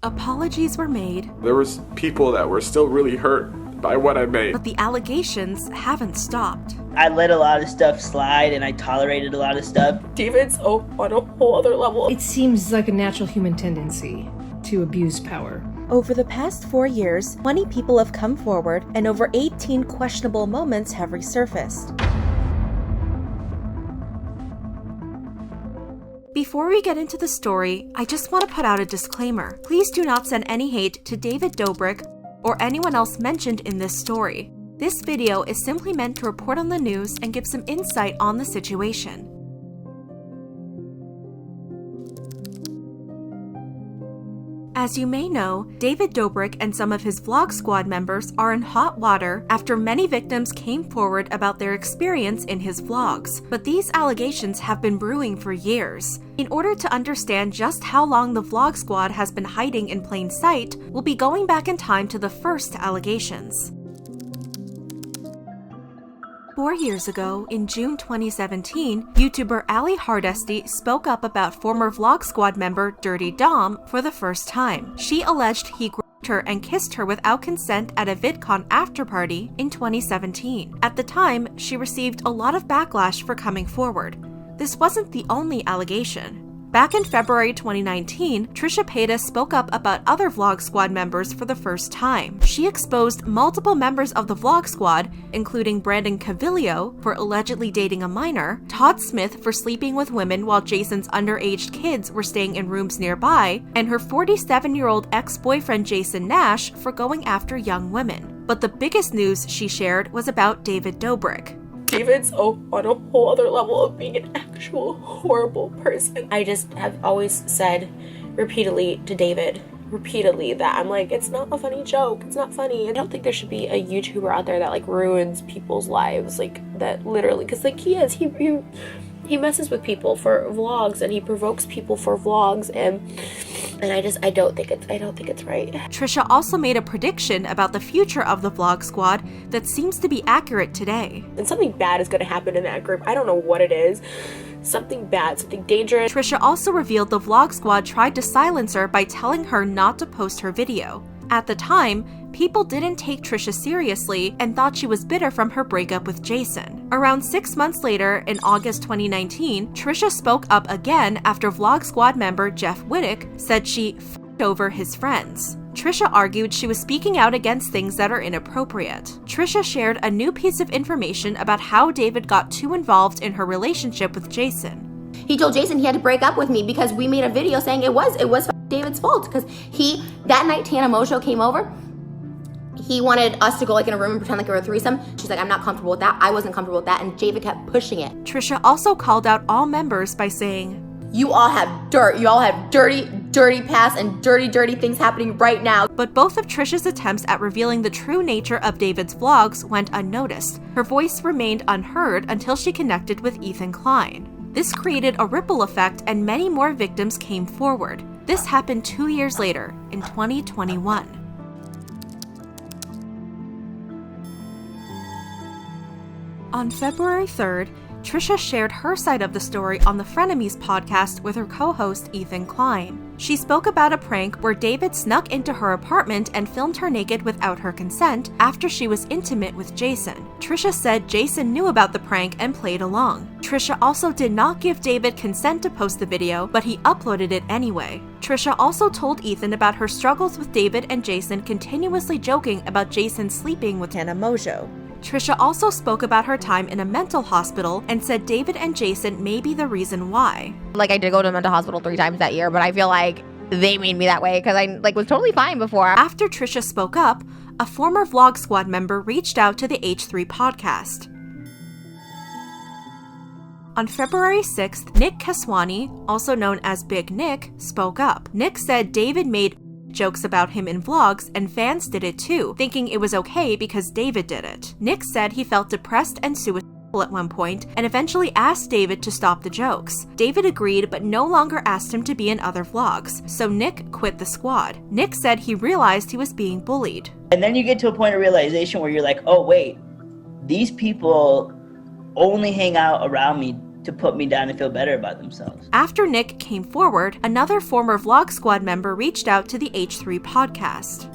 Apologies were made. There was people that were still really hurt by what I made. But the allegations haven't stopped. I let a lot of stuff slide and I tolerated a lot of stuff. David's on a whole other level. It seems like a natural human tendency to abuse power. Over the past 4 years, 20 people have come forward and over 18 questionable moments have resurfaced. Before we get into the story, I just want to put out a disclaimer. Please do not send any hate to David Dobrik or anyone else mentioned in this story. This video is simply meant to report on the news and give some insight on the situation. As you may know, David Dobrik and some of his Vlog Squad members are in hot water after many victims came forward about their experience in his vlogs. But these allegations have been brewing for years. In order to understand just how long the Vlog Squad has been hiding in plain sight, we'll be going back in time to the first allegations. 4 years ago, in June 2017, YouTuber Hardesty spoke up about former Vlog Squad member Durte Dom for the first time. She alleged he groped her and kissed her without consent at a VidCon afterparty in 2017. At the time, she received a lot of backlash for coming forward. This wasn't the only allegation. Back in February 2019, Trisha Paytas spoke up about other Vlog Squad members for the first time. She exposed multiple members of the Vlog Squad, including Brandon Cavillo for allegedly dating a minor, Todd Smith for sleeping with women while Jason's underage kids were staying in rooms nearby, and her 47-year-old ex-boyfriend Jason Nash for going after young women. But the biggest news she shared was about David Dobrik. David's on a whole other level of being an actual horrible person. I just have always said repeatedly to David, that I'm like, it's not a funny joke, it's not funny. I don't think there should be a YouTuber out there that like ruins people's lives, like that literally, because like he messes with people for vlogs and he provokes people for vlogs, and I don't think it's right. Trisha also made a prediction about the future of the Vlog Squad that seems to be accurate today. And something bad is going to happen in that group. I don't know what it is. Something bad, something dangerous. Trisha also revealed the Vlog Squad tried to silence her by telling her not to post her video. At the time, people didn't take Trisha seriously and thought she was bitter from her breakup with Jason. Around 6 months later, in August 2019, Trisha spoke up again after Vlog Squad member Jeff Wittek said she f***ed over his friends. Trisha argued she was speaking out against things that are inappropriate. Trisha shared a new piece of information about how David got too involved in her relationship with Jason. He told Jason he had to break up with me because we made a video saying it was David's fault, because that night Tana Mongeau came over. He wanted us to go like in a room and pretend like we were a threesome. She's like, I'm not comfortable with that. I wasn't comfortable with that, and David kept pushing it. Trisha also called out all members by saying, you all have dirt. You all have dirty past and dirty things happening right now. But both of Trisha's attempts at revealing the true nature of David's vlogs went unnoticed. Her voice remained unheard until she connected with Ethan Klein. This created a ripple effect and many more victims came forward. This happened 2 years later, in 2021. On February 3rd, Trisha shared her side of the story on the Frenemies podcast with her co-host Ethan Klein. She spoke about a prank where David snuck into her apartment and filmed her naked without her consent after she was intimate with Jason. Trisha said Jason knew about the prank and played along. Trisha also did not give David consent to post the video, but he uploaded it anyway. Trisha also told Ethan about her struggles with David and Jason continuously joking about Jason sleeping with Tana Mongeau. Trisha also spoke about her time in a mental hospital and said David and Jason may be the reason why. Like, I did go to a mental hospital 3 times that year, but I feel like they made me that way because I was totally fine before. After Trisha spoke up, a former Vlog Squad member reached out to the H3 podcast. On February 6th, Nik Keswani, also known as Big Nick, spoke up. Nick said David made jokes about him in vlogs and fans did it too, thinking it was okay because David did it. Nick said he felt depressed and suicidal at one point and eventually asked David to stop the jokes. David agreed but no longer asked him to be in other vlogs, so Nick quit the squad. Nick said he realized he was being bullied. And then you get to a point of realization where you're like, oh wait, these people only hang out around me to put me down and feel better about themselves. After Nik came forward, another former Vlog Squad member reached out to the H3 podcast.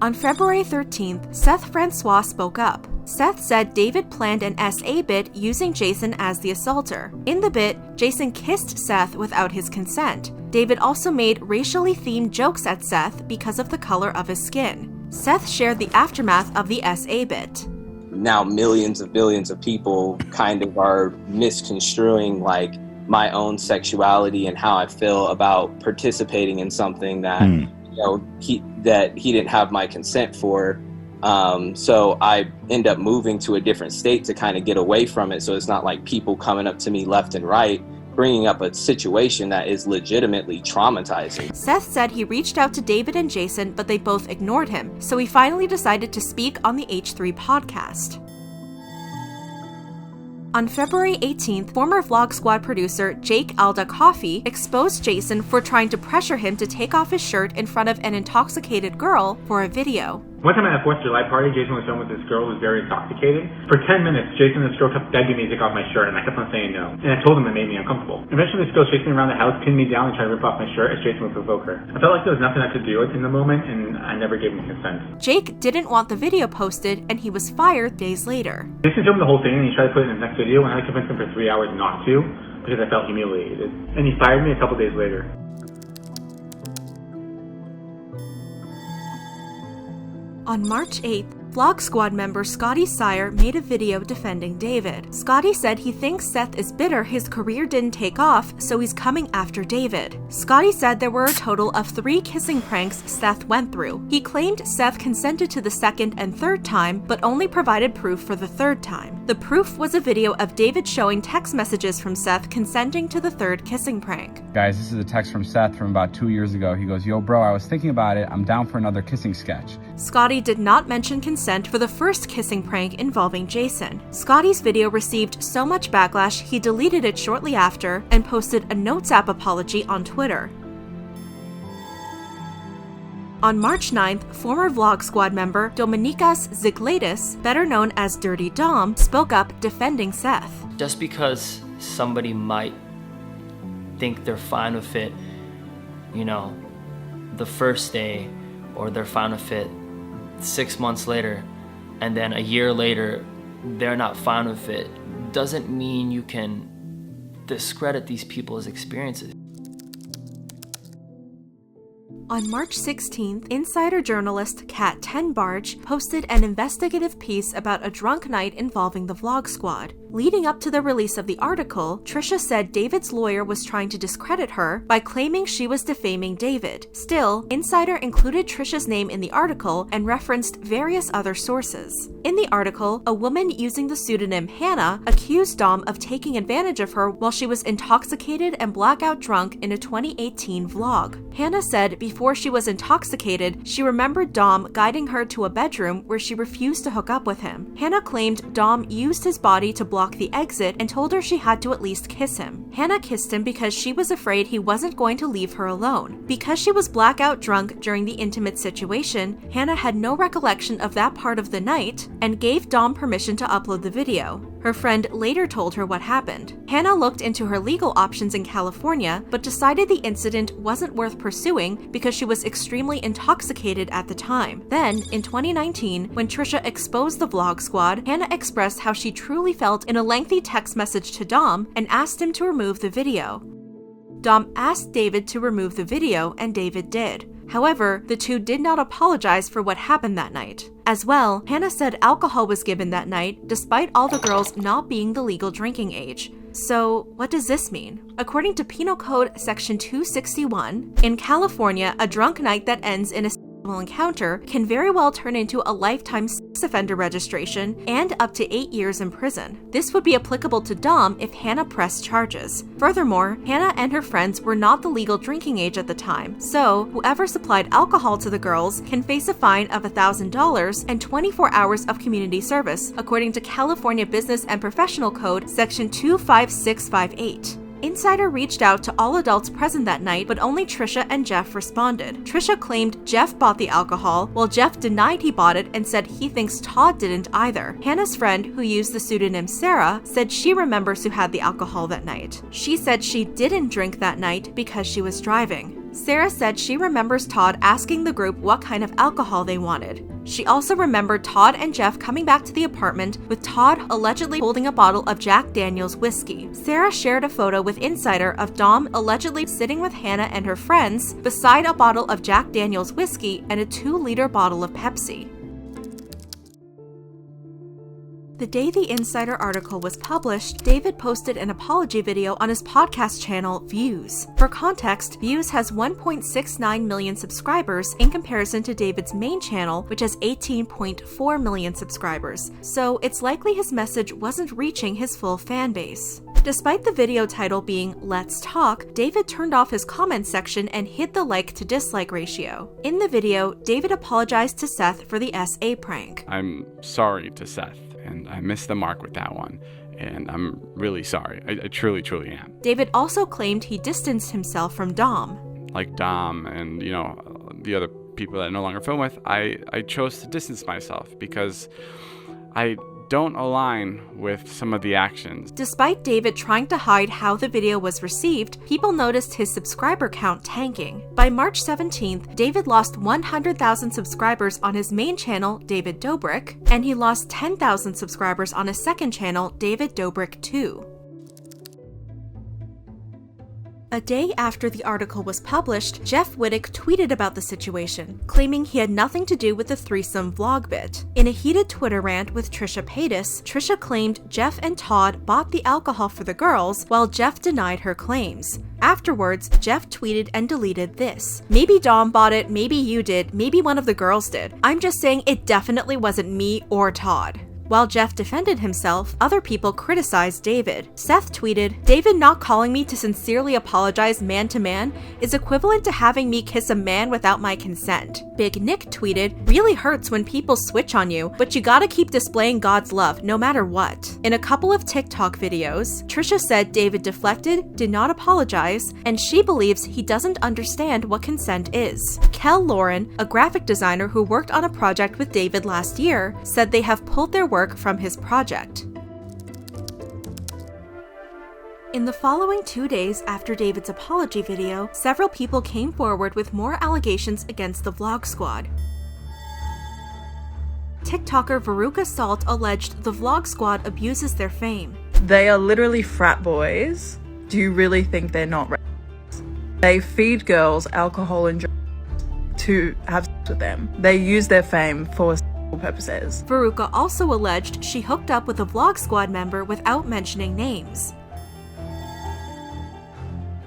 On February 13th, Seth Francois spoke up. Seth said David planned an SA bit using Jason as the assaulter. In the bit, Jason kissed Seth without his consent. David also made racially themed jokes at Seth because of the color of his skin. Seth shared the aftermath of the SA bit. Now millions of billions of people kind of are misconstruing like my own sexuality and how I feel about participating in something that he didn't have my consent for. So I end up moving to a different state to kind of get away from it. So it's not like people coming up to me left and right, bringing up a situation that is legitimately traumatizing. Seth said he reached out to David and Jason, but they both ignored him. So he finally decided to speak on the H3 podcast. On February 18th, former Vlog Squad producer Jake Alda Coffey exposed Jason for trying to pressure him to take off his shirt in front of an intoxicated girl for a video. One time at a 4th of July party, Jason was filming with this girl who was very intoxicated. For 10 minutes, Jason and this girl kept begging me to take off my shirt, and I kept on saying no. And I told him it made me uncomfortable. Eventually, this girl chased me around the house, pinned me down, and tried to rip off my shirt as Jason would provoke her. I felt like there was nothing I could do in the moment, and I never gave him consent. Jake didn't want the video posted, and he was fired days later. Jason filmed the whole thing, and he tried to put it in the next video, and I convinced him for 3 hours not to, because I felt humiliated. And he fired me a couple days later. On March 8th, Vlog Squad member Scotty Sire made a video defending David. Scotty said he thinks Seth is bitter his career didn't take off, so he's coming after David. Scotty said there were a total of 3 kissing pranks Seth went through. He claimed Seth consented to the second and third time, but only provided proof for the third time. The proof was a video of David showing text messages from Seth consenting to the third kissing prank. Guys, this is a text from Seth from about 2 years ago. He goes, "Yo bro, I was thinking about it. I'm down for another kissing sketch." Scotty did not mention consent for the first kissing prank involving Jason. Scotty's video received so much backlash he deleted it shortly after and posted a Notes app apology on Twitter. On March 9th, former Vlog Squad member Dominikas Ziglatis, better known as Durte Dom, spoke up defending Seth. Just because somebody might think they're fine with it, the first day, or they're fine with it 6 months later, and then a year later they're not fine with it, doesn't mean you can discredit these people's experiences. On March 16th, insider journalist Kat Tenbarge posted an investigative piece about a drunk night involving the Vlog Squad. Leading up to the release of the article, Trisha said David's lawyer was trying to discredit her by claiming she was defaming David. Still, Insider included Trisha's name in the article and referenced various other sources. In the article, a woman using the pseudonym Hannah accused Dom of taking advantage of her while she was intoxicated and blackout drunk in a 2018 vlog. Hannah said before she was intoxicated, she remembered Dom guiding her to a bedroom where she refused to hook up with him. Hannah claimed Dom used his body to block the exit and told her she had to at least kiss him. Hannah kissed him because she was afraid he wasn't going to leave her alone. Because she was blackout drunk during the intimate situation, Hannah had no recollection of that part of the night and gave Dom permission to upload the video. Her friend later told her what happened. Hannah looked into her legal options in California, but decided the incident wasn't worth pursuing because she was extremely intoxicated at the time. Then, in 2019, when Trisha exposed the Vlog Squad, Hannah expressed how she truly felt in a lengthy text message to Dom and asked him to remove the video. Dom asked David to remove the video, and David did. However, the two did not apologize for what happened that night. As well, Hannah said alcohol was given that night, despite all the girls not being the legal drinking age. So, what does this mean? According to Penal Code Section 261, in California, a drunk night that ends in a sexual encounter can very well turn into a lifetime sex offender registration and up to 8 years in prison. This would be applicable to Dom if Hannah pressed charges. Furthermore, Hannah and her friends were not the legal drinking age at the time, so whoever supplied alcohol to the girls can face a fine of $1,000 and 24 hours of community service, according to California Business and Professional Code Section 25658. Insider reached out to all adults present that night, but only Trisha and Jeff responded. Trisha claimed Jeff bought the alcohol, while Jeff denied he bought it and said he thinks Todd didn't either. Hannah's friend, who used the pseudonym Sarah, said she remembers who had the alcohol that night. She said she didn't drink that night because she was driving. Sarah said she remembers Todd asking the group what kind of alcohol they wanted. She also remembered Todd and Jeff coming back to the apartment with Todd allegedly holding a bottle of Jack Daniel's whiskey. Sarah shared a photo with Insider of Dom allegedly sitting with Hannah and her friends beside a bottle of Jack Daniel's whiskey and a 2-liter bottle of Pepsi. The day the Insider article was published, David posted an apology video on his podcast channel, Views. For context, Views has 1.69 million subscribers in comparison to David's main channel, which has 18.4 million subscribers, so it's likely his message wasn't reaching his full fan base. Despite the video title being Let's Talk, David turned off his comment section and hid the like to dislike ratio. In the video, David apologized to Seth for the SA prank. I'm sorry to Seth, and I missed the mark with that one, and I'm really sorry. I truly, truly am. David also claimed he distanced himself from Dom. Like Dom and, the other people that I no longer film with, I chose to distance myself because I don't align with some of the actions. Despite David trying to hide how the video was received, people noticed his subscriber count tanking. By March 17th, David lost 100,000 subscribers on his main channel, David Dobrik, and he lost 10,000 subscribers on his second channel, David Dobrik 2. A day after the article was published, Jeff Wittek tweeted about the situation, claiming he had nothing to do with the threesome vlog bit. In a heated Twitter rant with Trisha Paytas, Trisha claimed Jeff and Todd bought the alcohol for the girls, while Jeff denied her claims. Afterwards, Jeff tweeted and deleted this. Maybe Dom bought it, maybe you did, maybe one of the girls did. I'm just saying it definitely wasn't me or Todd. While Jeff defended himself, other people criticized David. Seth tweeted, "David not calling me to sincerely apologize man to man is equivalent to having me kiss a man without my consent." Big Nik tweeted, "Really hurts when people switch on you, but you gotta keep displaying God's love no matter what." In a couple of TikTok videos, Trisha said David deflected, did not apologize, and she believes he doesn't understand what consent is. Kayla Loren, a graphic designer who worked on a project with David last year, said they have pulled their work from his project. In the following 2 days after David's apology video, several people came forward with more allegations against the Vlog Squad. TikToker Veruca Salt alleged the Vlog Squad abuses their fame. They are literally frat boys. Do you really think they're not racist? They feed girls alcohol and drugs to have sex with them. They use their fame for purposes. Veruca also alleged she hooked up with a Vlog Squad member without mentioning names.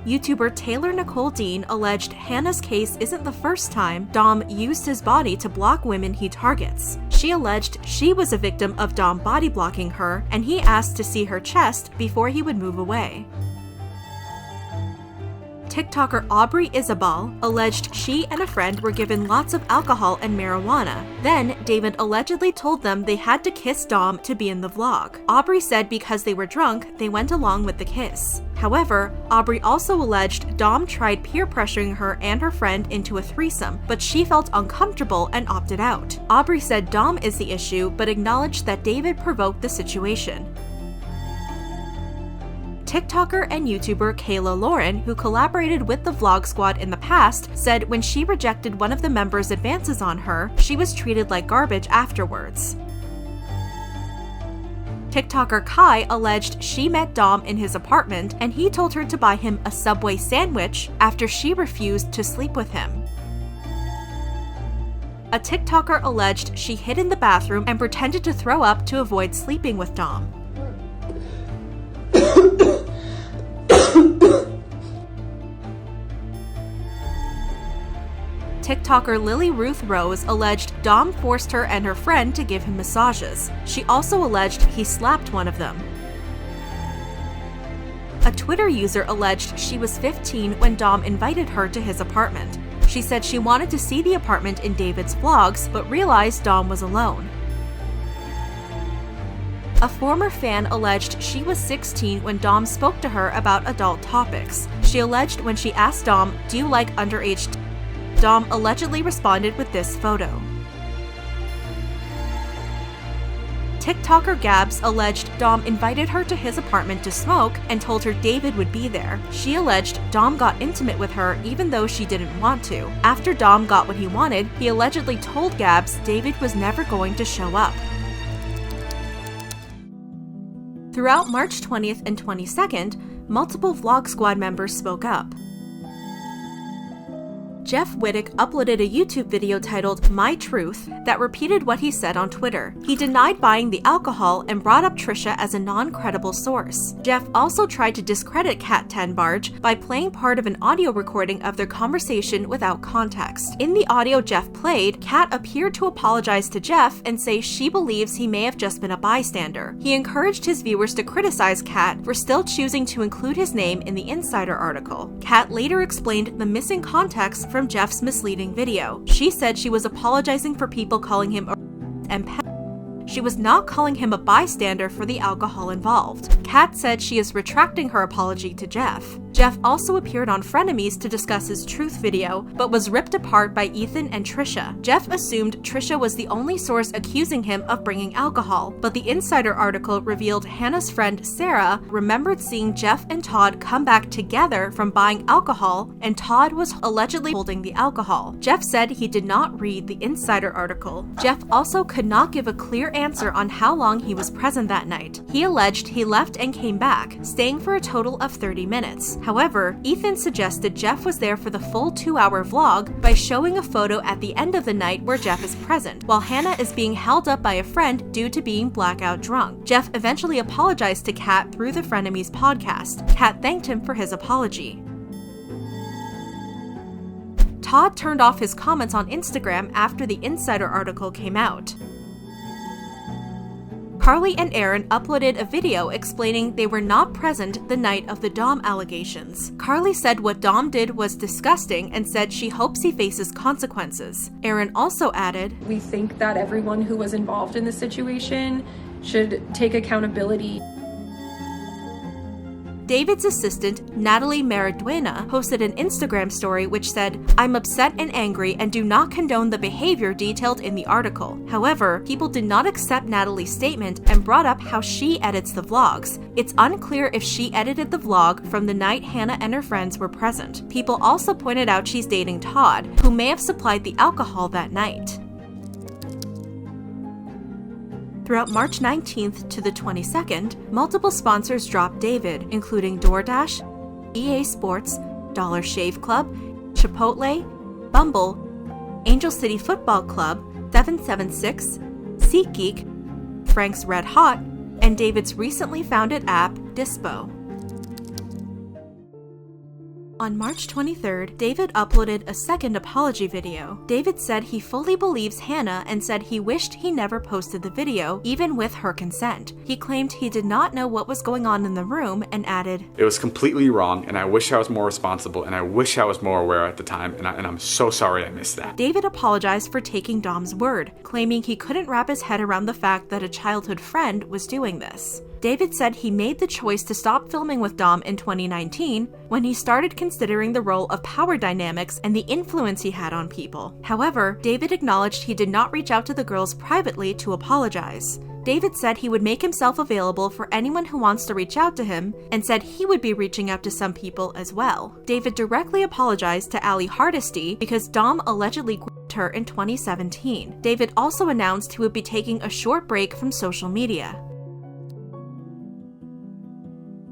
YouTuber Taylor Nicole Dean alleged Hannah's case isn't the first time Dom used his body to block women he targets. She alleged she was a victim of Dom body blocking her, and he asked to see her chest before he would move away. TikToker Aubrey Isabel alleged she and a friend were given lots of alcohol and marijuana. Then, David allegedly told them they had to kiss Dom to be in the vlog. Aubrey said because they were drunk, they went along with the kiss. However, Aubrey also alleged Dom tried peer pressuring her and her friend into a threesome, but she felt uncomfortable and opted out. Aubrey said Dom is the issue, but acknowledged that David provoked the situation. TikToker and YouTuber Kayla Loren, who collaborated with the Vlog Squad in the past, said when she rejected one of the members' advances on her, she was treated like garbage afterwards. TikToker Kai alleged she met Dom in his apartment and he told her to buy him a Subway sandwich after she refused to sleep with him. A TikToker alleged she hid in the bathroom and pretended to throw up to avoid sleeping with Dom. TikToker Lily Ruth Rose alleged Dom forced her and her friend to give him massages. She also alleged he slapped one of them. A Twitter user alleged she was 15 when Dom invited her to his apartment. She said she wanted to see the apartment in David's vlogs, but realized Dom was alone. A former fan alleged she was 16 when Dom spoke to her about adult topics. She alleged when she asked Dom, "Do you like underage?" Dom allegedly responded with this photo. TikToker Gabs alleged Dom invited her to his apartment to smoke and told her David would be there. She alleged Dom got intimate with her even though she didn't want to. After Dom got what he wanted, he allegedly told Gabs David was never going to show up. Throughout March 20th and 22nd, multiple Vlog Squad members spoke up. Jeff Wittek uploaded a YouTube video titled My Truth that repeated what he said on Twitter. He denied buying the alcohol and brought up Trisha as a non-credible source. Jeff also tried to discredit Kat Tenbarge by playing part of an audio recording of their conversation without context. In the audio Jeff played, Kat appeared to apologize to Jeff and say she believes he may have just been a bystander. He encouraged his viewers to criticize Kat for still choosing to include his name in the Insider article. Kat later explained the missing context from Jeff's misleading video. She said she was apologizing for people calling him a and she was not calling him a bystander for the alcohol involved. Kat said she is retracting her apology to Jeff. Jeff also appeared on Frenemies to discuss his truth video, but was ripped apart by Ethan and Trisha. Jeff assumed Trisha was the only source accusing him of bringing alcohol, but the Insider article revealed Hannah's friend Sarah remembered seeing Jeff and Todd come back together from buying alcohol, and Todd was allegedly holding the alcohol. Jeff said he did not read the Insider article. Jeff also could not give a clear answer on how long he was present that night. He alleged he left and came back, staying for a total of 30 minutes. However, Ethan suggested Jeff was there for the full 2-hour vlog by showing a photo at the end of the night where Jeff is present, while Hannah is being held up by a friend due to being blackout drunk. Jeff eventually apologized to Kat through the Frenemies podcast. Kat thanked him for his apology. Todd turned off his comments on Instagram after the Insider article came out. Carly and Erin uploaded a video explaining they were not present the night of the Dom allegations. Carly said what Dom did was disgusting and said she hopes he faces consequences. Erin also added, "We think that everyone who was involved in the situation should take accountability." David's assistant, Natalie Mariduena, posted an Instagram story which said, "I'm upset and angry and do not condone the behavior detailed in the article." However, people did not accept Natalie's statement and brought up how she edits the vlogs. It's unclear if she edited the vlog from the night Hannah and her friends were present. People also pointed out she's dating Todd, who may have supplied the alcohol that night. Throughout March 19th to the 22nd, multiple sponsors dropped David, including DoorDash, EA Sports, Dollar Shave Club, Chipotle, Bumble, Angel City Football Club, 776, SeatGeek, Frank's Red Hot, and David's recently founded app, Dispo. On March 23rd, David uploaded a second apology video. David said he fully believes Hannah and said he wished he never posted the video, even with her consent. He claimed he did not know what was going on in the room and added, "It was completely wrong, and I wish I was more responsible, and I wish I was more aware at the time, and I'm so sorry I missed that." David apologized for taking Dom's word, claiming he couldn't wrap his head around the fact that a childhood friend was doing this. David said he made the choice to stop filming with Dom in 2019 when he started considering the role of power dynamics and the influence he had on people. However, David acknowledged he did not reach out to the girls privately to apologize. David said he would make himself available for anyone who wants to reach out to him, and said he would be reaching out to some people as well. David directly apologized to Hardesty because Dom allegedly groomed her in 2017. David also announced he would be taking a short break from social media.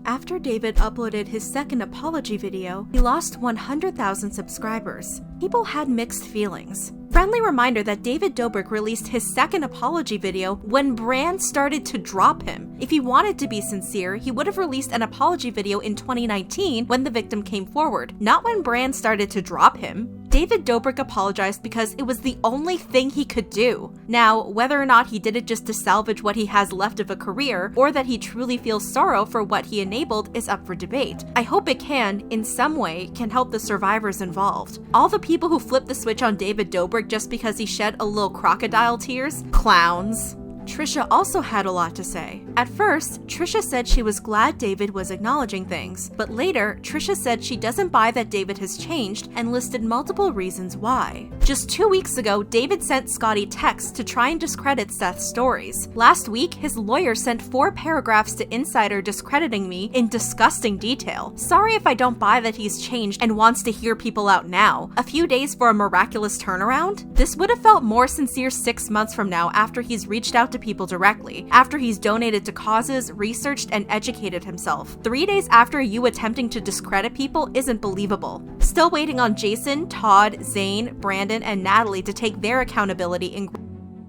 After David uploaded his second apology video, he lost 100,000 subscribers. People had mixed feelings. Friendly reminder that David Dobrik released his second apology video when brands started to drop him. If he wanted to be sincere, he would have released an apology video in 2019 when the victim came forward, not when brands started to drop him. David Dobrik apologized because it was the only thing he could do. Now, whether or not he did it just to salvage what he has left of a career, or that he truly feels sorrow for what he enabled, is up for debate. I hope it can, in some way, can help the survivors involved. All the people who flipped the switch on David Dobrik just because he shed a little crocodile tears? Clowns. Trisha also had a lot to say. At first, Trisha said she was glad David was acknowledging things, but later, Trisha said she doesn't buy that David has changed and listed multiple reasons why. Just 2 weeks ago, David sent Scotty texts to try and discredit Seth's stories. Last week, his lawyer sent 4 paragraphs to Insider discrediting me in disgusting detail. Sorry if I don't buy that he's changed and wants to hear people out now. A few days for a miraculous turnaround? This would have felt more sincere 6 months from now after he's reached out to people directly, after he's donated to causes, researched, and educated himself. 3 days after you attempting to discredit people isn't believable. Still waiting on Jason, Todd, Zane, Brandon, and Natalie to take their accountability in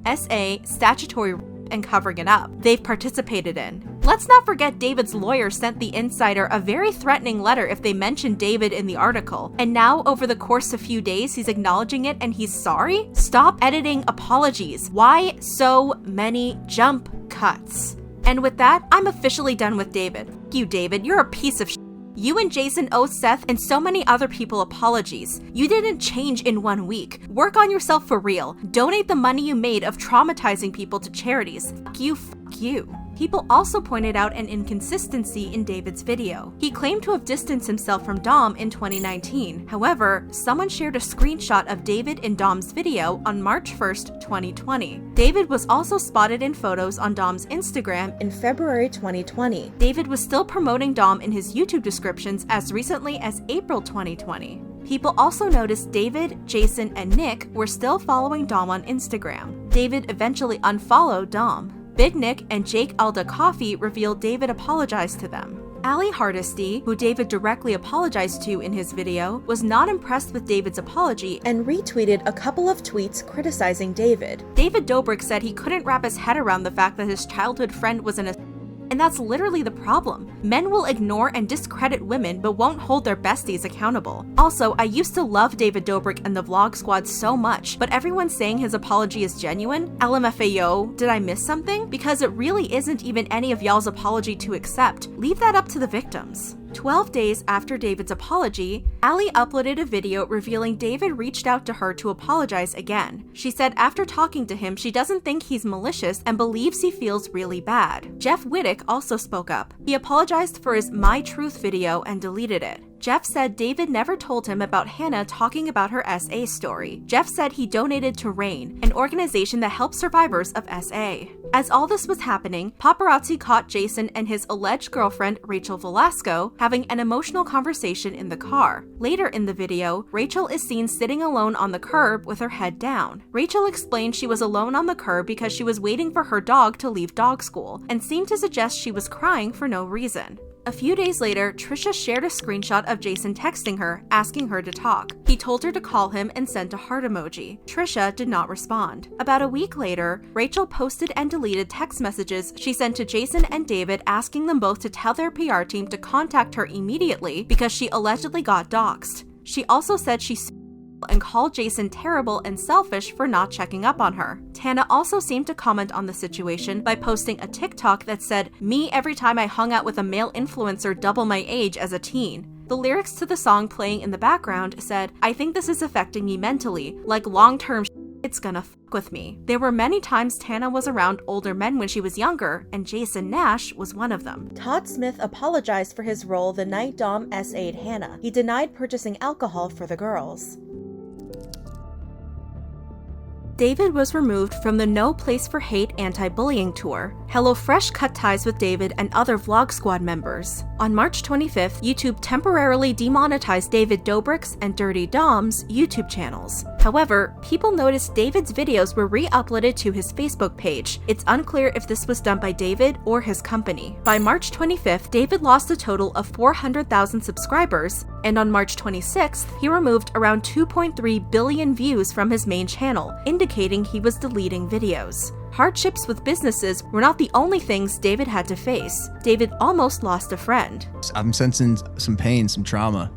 SA, statutory and covering it up they've participated in. Let's not forget David's lawyer sent the Insider a very threatening letter if they mentioned David in the article, and now over the course of a few days he's acknowledging it and he's sorry? Stop editing apologies. Why so many jump cuts? And with that, I'm officially done with David. F you, David, you're a piece of shit. You and Jason owe Seth and so many other people apologies. You didn't change in 1 week. Work on yourself for real. Donate the money you made of traumatizing people to charities. F you. People also pointed out an inconsistency in David's video. He claimed to have distanced himself from Dom in 2019. However, someone shared a screenshot of David in Dom's video on March 1st, 2020. David was also spotted in photos on Dom's Instagram in February 2020. David was still promoting Dom in his YouTube descriptions as recently as April 2020. People also noticed David, Jason, and Nik were still following Dom on Instagram. David eventually unfollowed Dom. Big Nik and Jake Alda Coffey revealed David apologized to them. Hardesty, who David directly apologized to in his video, was not impressed with David's apology and retweeted a couple of tweets criticizing David. David Dobrik said he couldn't wrap his head around the fact that his childhood friend was and that's literally the problem. Men will ignore and discredit women but won't hold their besties accountable. Also, I used to love David Dobrik and the Vlog Squad so much, but everyone's saying his apology is genuine? LMFAO, did I miss something? Because it really isn't even any of y'all's apology to accept. Leave that up to the victims. 12 days after David's apology, Ali uploaded a video revealing David reached out to her to apologize again. She said after talking to him, she doesn't think he's malicious and believes he feels really bad. Jeff Wittek also spoke up. He apologized for his My Truth video and deleted it. Jeff said David never told him about Hannah talking about her SA story. Jeff said he donated to RAINN, an organization that helps survivors of SA. As all this was happening, paparazzi caught Jason and his alleged girlfriend, Rachel Velasco, having an emotional conversation in the car. Later in the video, Rachel is seen sitting alone on the curb with her head down. Rachel explained she was alone on the curb because she was waiting for her dog to leave dog school, and seemed to suggest she was crying for no reason. A few days later, Trisha shared a screenshot of Jason texting her, asking her to talk. He told her to call him and sent a heart emoji. Trisha did not respond. About a week later, Rachel posted and deleted text messages she sent to Jason and David asking them both to tell their PR team to contact her immediately because she allegedly got doxxed. She also said she and called Jason terrible and selfish for not checking up on her. Tana also seemed to comment on the situation by posting a TikTok that said, "Me every time I hung out with a male influencer double my age as a teen." The lyrics to the song playing in the background said, "I think this is affecting me mentally, like long-term it's gonna f*** with me." There were many times Tana was around older men when she was younger, and Jason Nash was one of them. Todd Smith apologized for his role the night Dom SA'd Hannah. He denied purchasing alcohol for the girls. David was removed from the No Place for Hate anti-bullying tour. HelloFresh cut ties with David and other Vlog Squad members. On March 25th, YouTube temporarily demonetized David Dobrik's and Durte Dom's YouTube channels. However, people noticed David's videos were re-uploaded to his Facebook page. It's unclear if this was done by David or his company. By March 25th, David lost a total of 400,000 subscribers, and on March 26th, he removed around 2.3 billion views from his main channel, indicating he was deleting videos. Hardships with businesses were not the only things David had to face. David almost lost a friend. I'm sensing some pain, some trauma.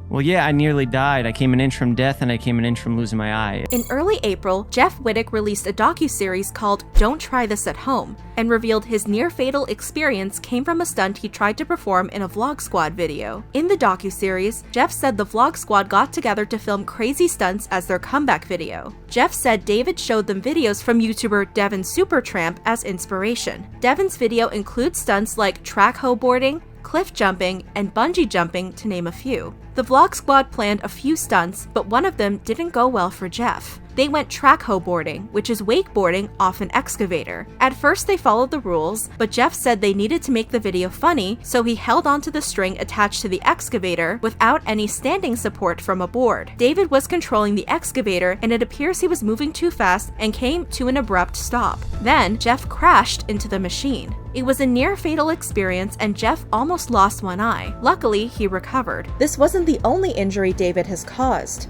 Well, yeah, I nearly died. I came an inch from death and I came an inch from losing my eye. In early April, Jeff Wittek released a docuseries called Don't Try This at Home and revealed his near-fatal experience came from a stunt he tried to perform in a Vlog Squad video. In the docuseries, Jeff said the Vlog Squad got together to film crazy stunts as their comeback video. Jeff said David showed them videos from YouTuber Devin Supertramp as inspiration. Devin's video includes stunts like track hoe boarding, cliff jumping, and bungee jumping, to name a few. The Vlog Squad planned a few stunts, but one of them didn't go well for Jeff. They went track hoe boarding, which is wakeboarding off an excavator. At first they followed the rules, but Jeff said they needed to make the video funny, so he held onto the string attached to the excavator without any standing support from a board. David was controlling the excavator, and it appears he was moving too fast and came to an abrupt stop. Then Jeff crashed into the machine. It was a near-fatal experience and Jeff almost lost one eye. Luckily, he recovered. This wasn't the only injury David has caused.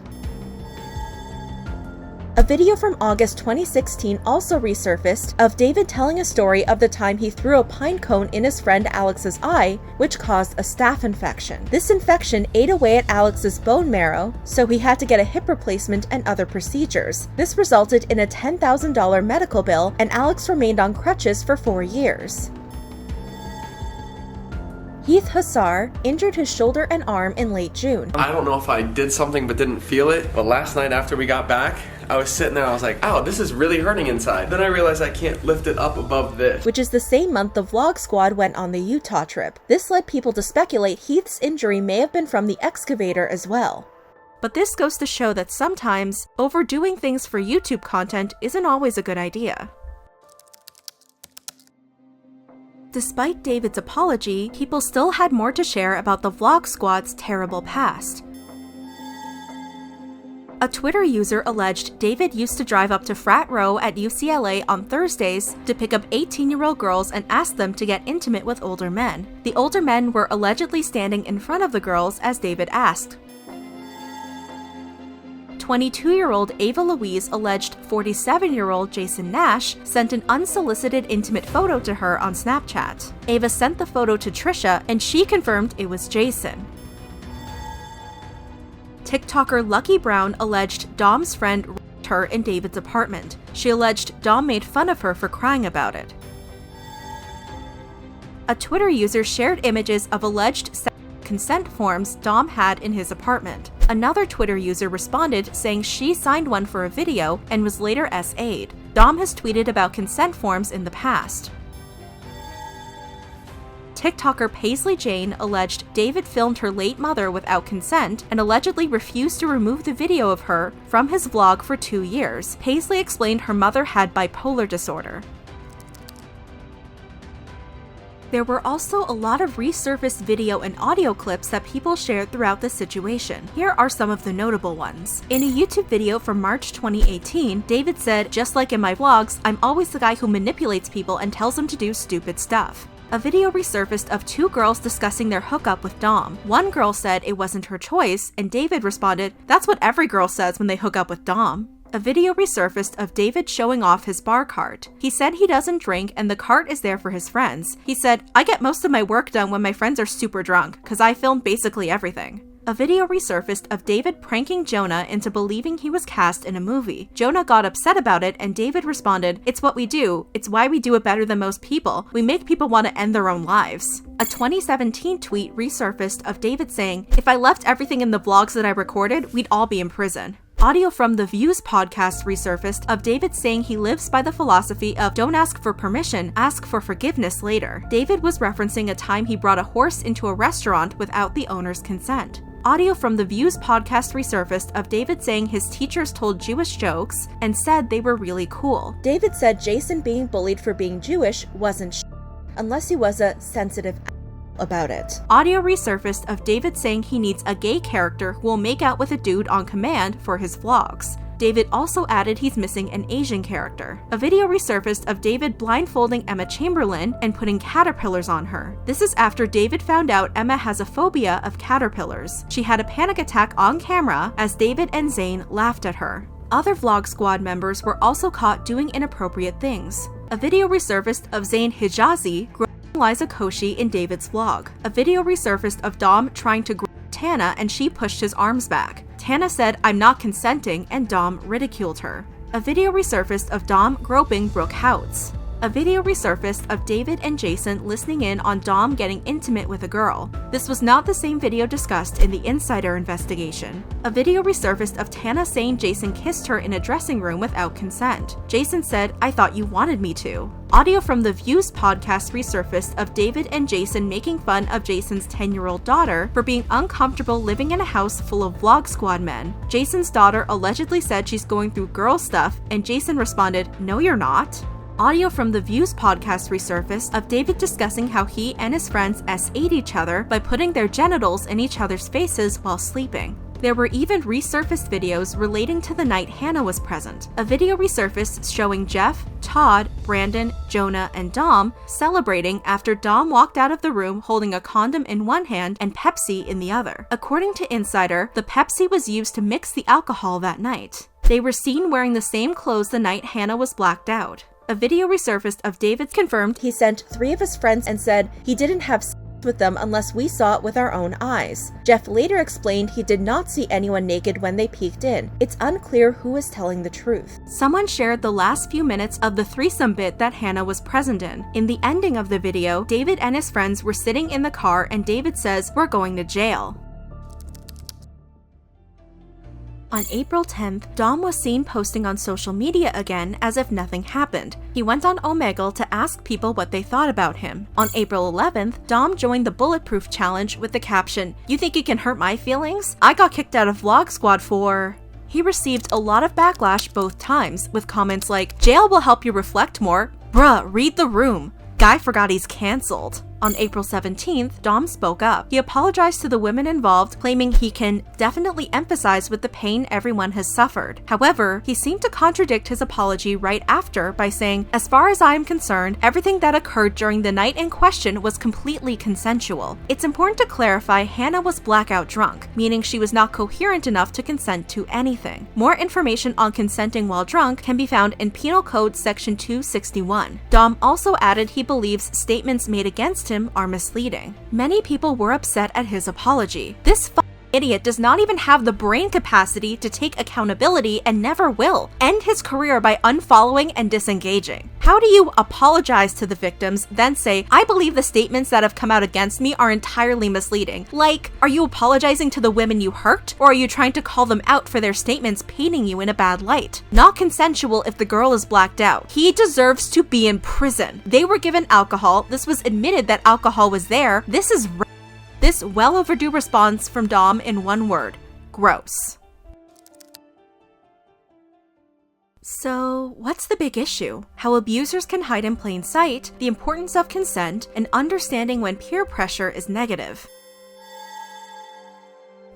A video from August 2016 also resurfaced of David telling a story of the time he threw a pine cone in his friend Alex's eye, which caused a staph infection. This infection ate away at Alex's bone marrow, so he had to get a hip replacement and other procedures. This resulted in a $10,000 medical bill, and Alex remained on crutches for 4 years. Heath Hussar injured his shoulder and arm in late June. I don't know if I did something but didn't feel it, but last night after we got back, I was sitting there, I was like, ow, this is really hurting inside. Then I realized I can't lift it up above this. Which is the same month the Vlog Squad went on the Utah trip. This led people to speculate Heath's injury may have been from the excavator as well. But this goes to show that sometimes overdoing things for YouTube content isn't always a good idea. Despite David's apology, people still had more to share about the Vlog Squad's terrible past. A Twitter user alleged David used to drive up to Frat Row at UCLA on Thursdays to pick up 18-year-old girls and ask them to get intimate with older men. The older men were allegedly standing in front of the girls as David asked. 22-year-old Ava Louise alleged 47-year-old Jason Nash sent an unsolicited intimate photo to her on Snapchat. Ava sent the photo to Trisha, and she confirmed it was Jason. TikToker Lucky Brown alleged Dom's friend raped her in David's apartment. She alleged Dom made fun of her for crying about it. A Twitter user shared images of alleged consent forms Dom had in his apartment. Another Twitter user responded saying she signed one for a video and was later SA'd. Dom has tweeted about consent forms in the past. TikToker Paisley Jane alleged David filmed her late mother without consent and allegedly refused to remove the video of her from his vlog for 2 years. Paisley explained her mother had bipolar disorder. There were also a lot of resurfaced video and audio clips that people shared throughout this situation. Here are some of the notable ones. In a YouTube video from March 2018, David said, "Just like in my vlogs, I'm always the guy who manipulates people and tells them to do stupid stuff." A video resurfaced of 2 girls discussing their hookup with Dom. One girl said it wasn't her choice, and David responded, "That's what every girl says when they hook up with Dom." A video resurfaced of David showing off his bar cart. He said he doesn't drink and the cart is there for his friends. He said, "I get most of my work done when my friends are super drunk, cause I film basically everything." A video resurfaced of David pranking Jonah into believing he was cast in a movie. Jonah got upset about it and David responded, "It's what we do. It's why we do it better than most people. We make people want to end their own lives." A 2017 tweet resurfaced of David saying, "If I left everything in the vlogs that I recorded, we'd all be in prison." Audio from the Views podcast resurfaced of David saying he lives by the philosophy of don't ask for permission, ask for forgiveness later. David was referencing a time he brought a horse into a restaurant without the owner's consent. Audio from the Views podcast resurfaced of David saying his teachers told Jewish jokes and said they were really cool. David said Jason being bullied for being Jewish wasn't unless he was a sensitive about it. Audio resurfaced of David saying he needs a gay character who will make out with a dude on command for his vlogs. David also added he's missing an Asian character. A video resurfaced of David blindfolding Emma Chamberlain and putting caterpillars on her. This is after David found out Emma has a phobia of caterpillars. She had a panic attack on camera as David and Zayn laughed at her. Other Vlog Squad members were also caught doing inappropriate things. A video resurfaced of Zayn Hijazi Liza Koshy in David's vlog. A video resurfaced of Dom trying to grab Tana and she pushed his arms back. Tana said, "I'm not consenting," and Dom ridiculed her. A video resurfaced of Dom groping Brooke Houts. A video resurfaced of David and Jason listening in on Dom getting intimate with a girl. This was not the same video discussed in the Insider investigation. A video resurfaced of Tana saying Jason kissed her in a dressing room without consent. Jason said, "I thought you wanted me to." Audio from the Views podcast resurfaced of David and Jason making fun of Jason's 10-year-old daughter for being uncomfortable living in a house full of Vlog Squad men. Jason's daughter allegedly said she's going through girl stuff, and Jason responded, "No, you're not." Audio from the Views podcast resurfaced of David discussing how he and his friends S8 each other by putting their genitals in each other's faces while sleeping. There were even resurfaced videos relating to the night Hannah was present. A video resurfaced showing Jeff, Todd, Brandon, Jonah, and Dom celebrating after Dom walked out of the room holding a condom in one hand and Pepsi in the other. According to Insider, the Pepsi was used to mix the alcohol that night. They were seen wearing the same clothes the night Hannah was blacked out. A video resurfaced of David confirmed he sent 3 of his friends and said he didn't have sex with them unless we saw it with our own eyes. Jeff later explained he did not see anyone naked when they peeked in. It's unclear who is telling the truth. Someone shared the last few minutes of the threesome bit that Hannah was present in. In the ending of the video, David and his friends were sitting in the car and David says, "We're going to jail." On April 10th, Dom was seen posting on social media again as if nothing happened. He went on Omegle to ask people what they thought about him. On April 11th, Dom joined the Bulletproof Challenge with the caption, "You think you can hurt my feelings? I got kicked out of Vlog Squad for..." He received a lot of backlash both times, with comments like, "Jail will help you reflect more. Bruh, read the room. Guy forgot he's cancelled." On April 17th, Dom spoke up. He apologized to the women involved, claiming he can definitely empathize with the pain everyone has suffered. However, he seemed to contradict his apology right after by saying, "As far as I am concerned, everything that occurred during the night in question was completely consensual. It's important to clarify Hannah was blackout drunk, meaning she was not coherent enough to consent to anything. More information on consenting while drunk can be found in Penal Code Section 261. Dom also added he believes statements made against him are misleading. Many people were upset at his apology. This idiot does not even have the brain capacity to take accountability and never will. End his career by unfollowing and disengaging. How do you apologize to the victims, then say, "I believe the statements that have come out against me are entirely misleading"? Like, are you apologizing to the women you hurt, or are you trying to call them out for their statements painting you in a bad light? Not consensual if the girl is blacked out. He deserves to be in prison. They were given alcohol. This was admitted that alcohol was there. This is This well overdue response from Dom in one word: gross. So, what's the big issue? How abusers can hide in plain sight, the importance of consent, and understanding when peer pressure is negative.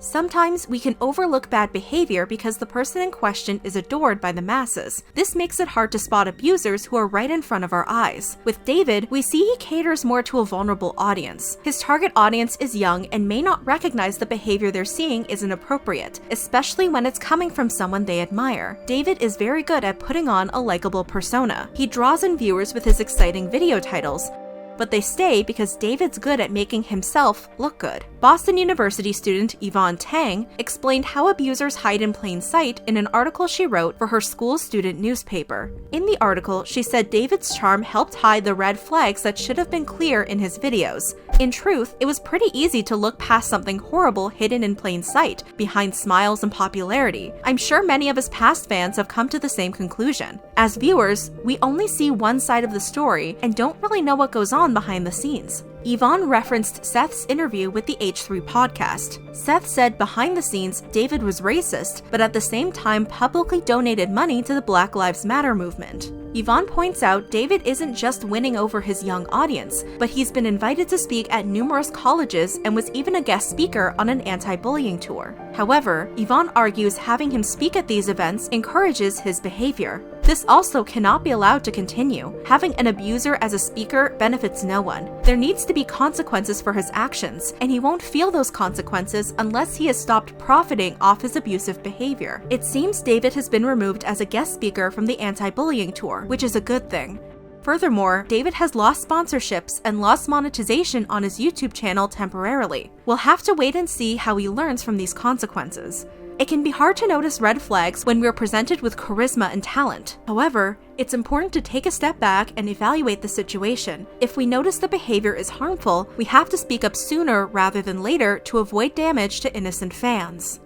Sometimes we can overlook bad behavior because the person in question is adored by the masses. This makes it hard to spot abusers who are right in front of our eyes. With David, we see he caters more to a vulnerable audience. His target audience is young and may not recognize the behavior they're seeing is inappropriate, especially when it's coming from someone they admire. David is very good at putting on a likable persona. He draws in viewers with his exciting video titles, but they stay because David's good at making himself look good. Boston University student Yvonne Tang explained how abusers hide in plain sight in an article she wrote for her school's student newspaper. In the article, she said David's charm helped hide the red flags that should have been clear in his videos. In truth, it was pretty easy to look past something horrible hidden in plain sight, behind smiles and popularity. I'm sure many of his past fans have come to the same conclusion. As viewers, we only see one side of the story and don't really know what goes on behind the scenes. Yvonne referenced Seth's interview with the H3 podcast. Seth said behind the scenes, David was racist, but at the same time publicly donated money to the Black Lives Matter movement. Yvonne points out David isn't just winning over his young audience, but he's been invited to speak at numerous colleges and was even a guest speaker on an anti-bullying tour. However, Yvonne argues having him speak at these events encourages his behavior. This also cannot be allowed to continue. Having an abuser as a speaker benefits no one. There needs to be consequences for his actions, and he won't feel those consequences unless he has stopped profiting off his abusive behavior. It seems David has been removed as a guest speaker from the anti-bullying tour, which is a good thing. Furthermore, David has lost sponsorships and lost monetization on his YouTube channel temporarily. We'll have to wait and see how he learns from these consequences. It can be hard to notice red flags when we're presented with charisma and talent. However, it's important to take a step back and evaluate the situation. If we notice the behavior is harmful, we have to speak up sooner rather than later to avoid damage to innocent fans.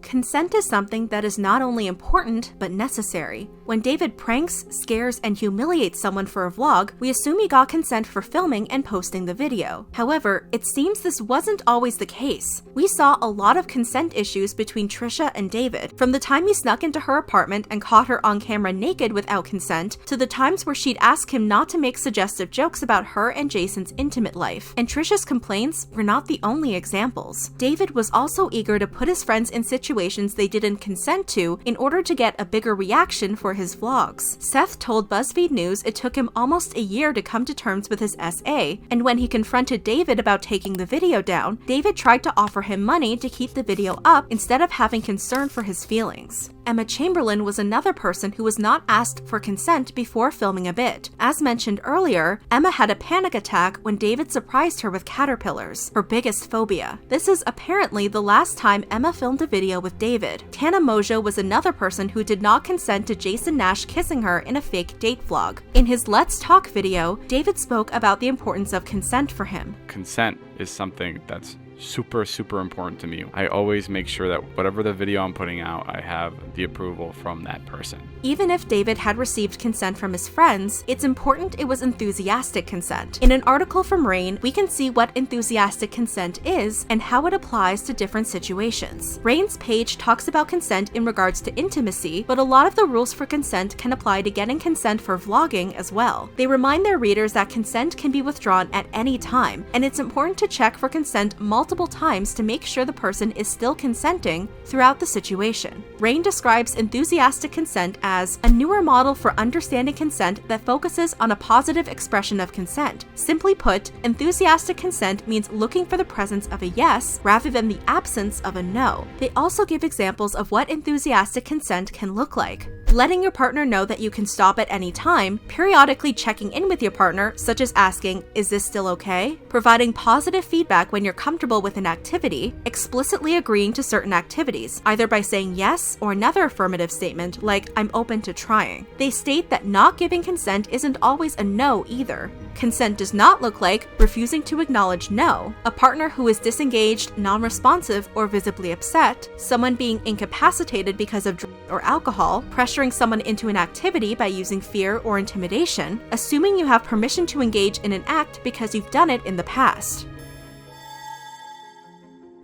Consent is something that is not only important, but necessary. When David pranks, scares, and humiliates someone for a vlog, we assume he got consent for filming and posting the video. However, it seems this wasn't always the case. We saw a lot of consent issues between Trisha and David, from the time he snuck into her apartment and caught her on camera naked without consent, to the times where she'd ask him not to make suggestive jokes about her and Jason's intimate life. And Trisha's complaints were not the only examples. David was also eager to put his friends in situations they didn't consent to in order to get a bigger reaction for his vlogs. Seth told BuzzFeed News it took him almost a year to come to terms with his SA, and when he confronted David about taking the video down, David tried to offer him money to keep the video up instead of having concern for his feelings. Emma Chamberlain was another person who was not asked for consent before filming a bit. As mentioned earlier, Emma had a panic attack when David surprised her with caterpillars, her biggest phobia. This is apparently the last time Emma filmed a video with David. Tana Mongeau was another person who did not consent to Jason Nash kissing her in a fake date vlog. In his Let's Talk video, David spoke about the importance of consent for him. Consent is something that's super important to me. I always make sure that whatever the video I'm putting out, I have the approval from that person. Even if David had received consent from his friends, it's important it was enthusiastic consent. In an article from RAINN, we can see what enthusiastic consent is and how it applies to different situations. RAINN's page talks about consent in regards to intimacy, but a lot of the rules for consent can apply to getting consent for vlogging as well. They remind their readers that consent can be withdrawn at any time, and it's important to check for consent multiple times to make sure the person is still consenting throughout the situation. RAINN describes enthusiastic consent as a newer model for understanding consent that focuses on a positive expression of consent. Simply put, enthusiastic consent means looking for the presence of a yes rather than the absence of a no. They also give examples of what enthusiastic consent can look like. Letting your partner know that you can stop at any time, periodically checking in with your partner, such as asking, "Is this still okay?" Providing positive feedback when you're comfortable with an activity, explicitly agreeing to certain activities, either by saying yes or another affirmative statement like, "I'm open to trying." They state that not giving consent isn't always a no either. Consent does not look like refusing to acknowledge no, a partner who is disengaged, non-responsive, or visibly upset, someone being incapacitated because of drugs or alcohol, pressuring someone into an activity by using fear or intimidation, assuming you have permission to engage in an act because you've done it in the past.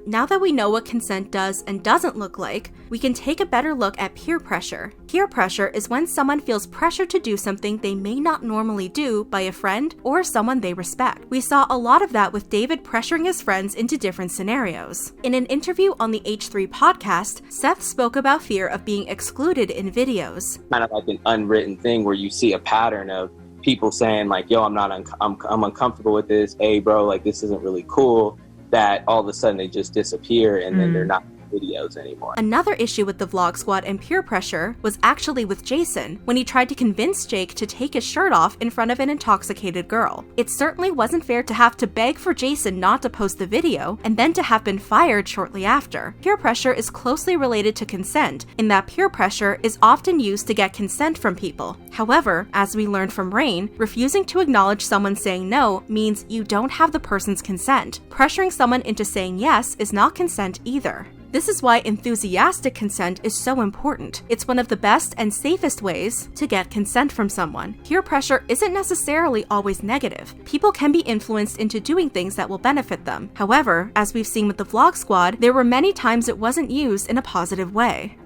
Now that we know what consent does and doesn't look like, we can take a better look at peer pressure. Peer pressure is when someone feels pressure to do something they may not normally do by a friend or someone they respect. We saw a lot of that with David pressuring his friends into different scenarios. In an interview on the H3 podcast, Seth spoke about fear of being excluded in videos. Kind of like an unwritten thing where you see a pattern of people saying like, yo, I'm uncomfortable with this. Hey, bro, like this isn't really cool. That all of a sudden they just disappear and then they're not videos anymore. Another issue with the Vlog Squad and peer pressure was actually with Jason, when he tried to convince Jake to take his shirt off in front of an intoxicated girl. It certainly wasn't fair to have to beg for Jason not to post the video and then to have been fired shortly after. Peer pressure is closely related to consent, in that peer pressure is often used to get consent from people. However, as we learned from RAINN, refusing to acknowledge someone saying no means you don't have the person's consent. Pressuring someone into saying yes is not consent either. This is why enthusiastic consent is so important. It's one of the best and safest ways to get consent from someone. Peer pressure isn't necessarily always negative. People can be influenced into doing things that will benefit them. However, as we've seen with the Vlog Squad, there were many times it wasn't used in a positive way.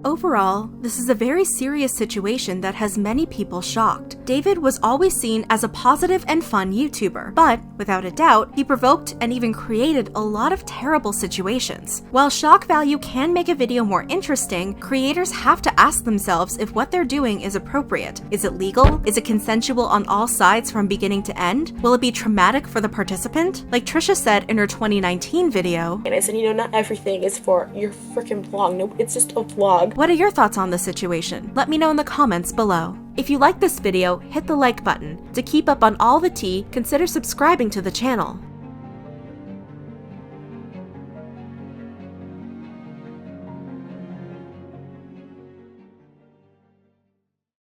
Overall, this is a very serious situation that has many people shocked. David was always seen as a positive and fun YouTuber, but without a doubt, he provoked and even created a lot of terrible situations. While shock value can make a video more interesting, creators have to ask themselves if what they're doing is appropriate. Is it legal? Is it consensual on all sides from beginning to end? Will it be traumatic for the participant? Like Trisha said in her 2019 video, and I said, not everything is for your freaking vlog. No, it's just a vlog. What What are your thoughts on the situation? Let me know in the comments below. If you like this video, hit the like button. To keep up on all the tea, consider subscribing to the channel.